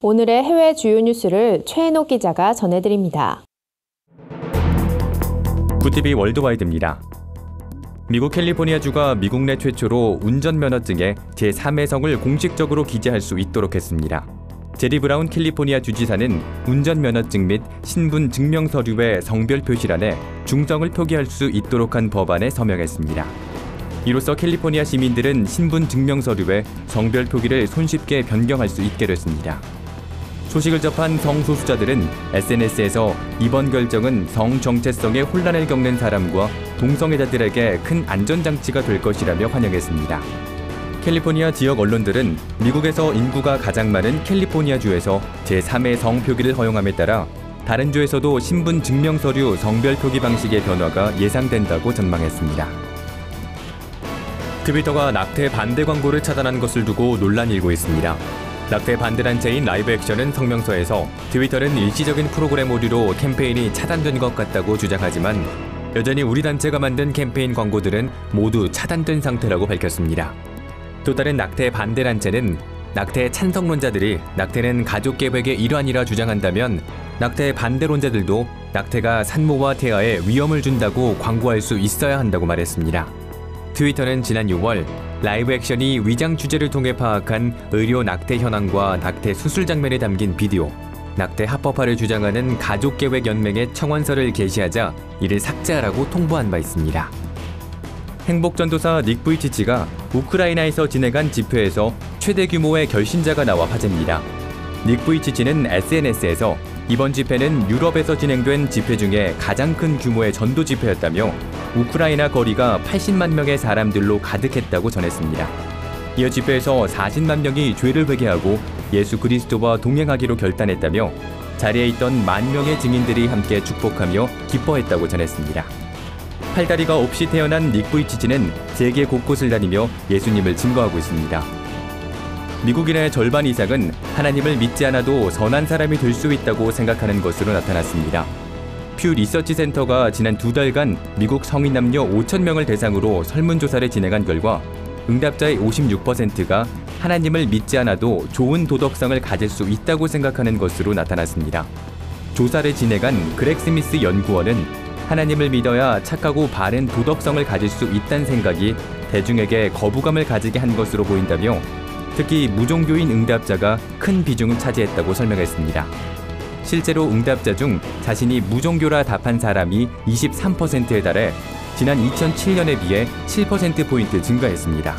오늘의 해외 주요 뉴스를 최인옥 기자가 전해드립니다. 굿티비 월드와이드입니다. 미국 캘리포니아주가 미국 내 최초로 운전면허증에 제3의 성을 공식적으로 기재할 수 있도록 했습니다. 제리 브라운 캘리포니아 주지사는 운전면허증 및 신분 증명서류의 성별 표시란에 중성을 표기할 수 있도록 한 법안에 서명했습니다. 이로써 캘리포니아 시민들은 신분 증명서류에 성별 표기를 손쉽게 변경할 수 있게 됐습니다. 소식을 접한 성소수자들은 SNS에서 이번 결정은 성 정체성에 혼란을 겪는 사람과 동성애자들에게 큰 안전장치가 될 것이라며 환영했습니다. 캘리포니아 지역 언론들은 미국에서 인구가 가장 많은 캘리포니아주에서 제3의 성 표기를 허용함에 따라 다른 주에서도 신분 증명서류 성별 표기 방식의 변화가 예상된다고 전망했습니다. 트위터가 낙태 반대 광고를 차단한 것을 두고 논란이 일고 있습니다. 낙태 반대 단체인 라이브 액션은 성명서에서 트위터는 일시적인 프로그램 오류로 캠페인이 차단된 것 같다고 주장하지만 여전히 우리 단체가 만든 캠페인 광고들은 모두 차단된 상태라고 밝혔습니다. 또 다른 낙태 반대 단체는 낙태 찬성론자들이 낙태는 가족 계획의 일환이라 주장한다면 낙태 반대론자들도 낙태가 산모와 태아에 위험을 준다고 광고할 수 있어야 한다고 말했습니다. 트위터는 지난 6월 라이브 액션이 위장 취재를 통해 파악한 의료 낙태 현황과 낙태 수술 장면에 담긴 비디오, 낙태 합법화를 주장하는 가족계획연맹의 청원서를 게시하자 이를 삭제하라고 통보한 바 있습니다. 행복전도사 닉 부이치치가 우크라이나에서 진행한 집회에서 최대 규모의 결신자가 나와 화제입니다. 닉 부이치치는 SNS에서 이번 집회는 유럽에서 진행된 집회 중에 가장 큰 규모의 전도 집회였다며 우크라이나 거리가 80만 명의 사람들로 가득했다고 전했습니다. 이어 집회에서 40만 명이 죄를 회개하고 예수 그리스도와 동행하기로 결단했다며 자리에 있던 10,000명의 증인들이 함께 축복하며 기뻐했다고 전했습니다. 팔다리가 없이 태어난 닉 부이치치는 세계 곳곳을 다니며 예수님을 증거하고 있습니다. 미국인의 절반 이상은 하나님을 믿지 않아도 선한 사람이 될 수 있다고 생각하는 것으로 나타났습니다. 퓨 리서치 센터가 지난 2달간 미국 성인 남녀 5,000명을 대상으로 설문조사를 진행한 결과 응답자의 56%가 하나님을 믿지 않아도 좋은 도덕성을 가질 수 있다고 생각하는 것으로 나타났습니다. 조사를 진행한 그렉 스미스 연구원은 하나님을 믿어야 착하고 바른 도덕성을 가질 수 있다는 생각이 대중에게 거부감을 가지게 한 것으로 보인다며 특히 무종교인 응답자가 큰 비중을 차지했다고 설명했습니다. 실제로 응답자 중 자신이 무종교라 답한 사람이 23%에 달해 지난 2007년에 비해 7%포인트 증가했습니다.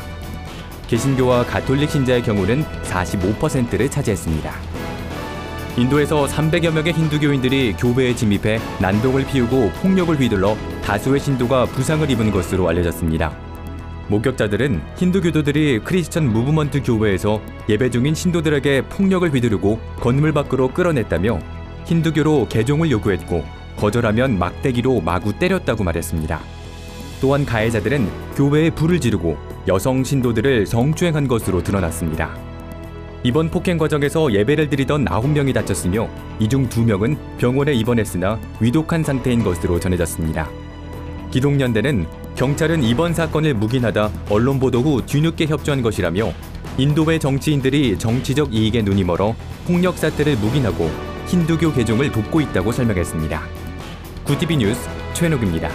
개신교와 가톨릭 신자의 경우는 45%를 차지했습니다. 인도에서 300여 명의 힌두교인들이 교회에 침입해 난동을 피우고 폭력을 휘둘러 다수의 신도가 부상을 입은 것으로 알려졌습니다. 목격자들은 힌두교도들이 크리스천 무브먼트 교회에서 예배 중인 신도들에게 폭력을 휘두르고 건물 밖으로 끌어냈다며 힌두교로 개종을 요구했고 거절하면 막대기로 마구 때렸다고 말했습니다. 또한 가해자들은 교회에 불을 지르고 여성 신도들을 성추행한 것으로 드러났습니다. 이번 폭행 과정에서 예배를 드리던 9명이 다쳤으며 이 중 2명은 병원에 입원했으나 위독한 상태인 것으로 전해졌습니다. 기독연대는 경찰은 이번 사건을 묵인하다 언론 보도 후 뒤늦게 협조한 것이라며 인도의 정치인들이 정치적 이익에 눈이 멀어 폭력 사태를 묵인하고 힌두교 개종을 돕고 있다고 설명했습니다. 굿티비 뉴스 최인옥입니다.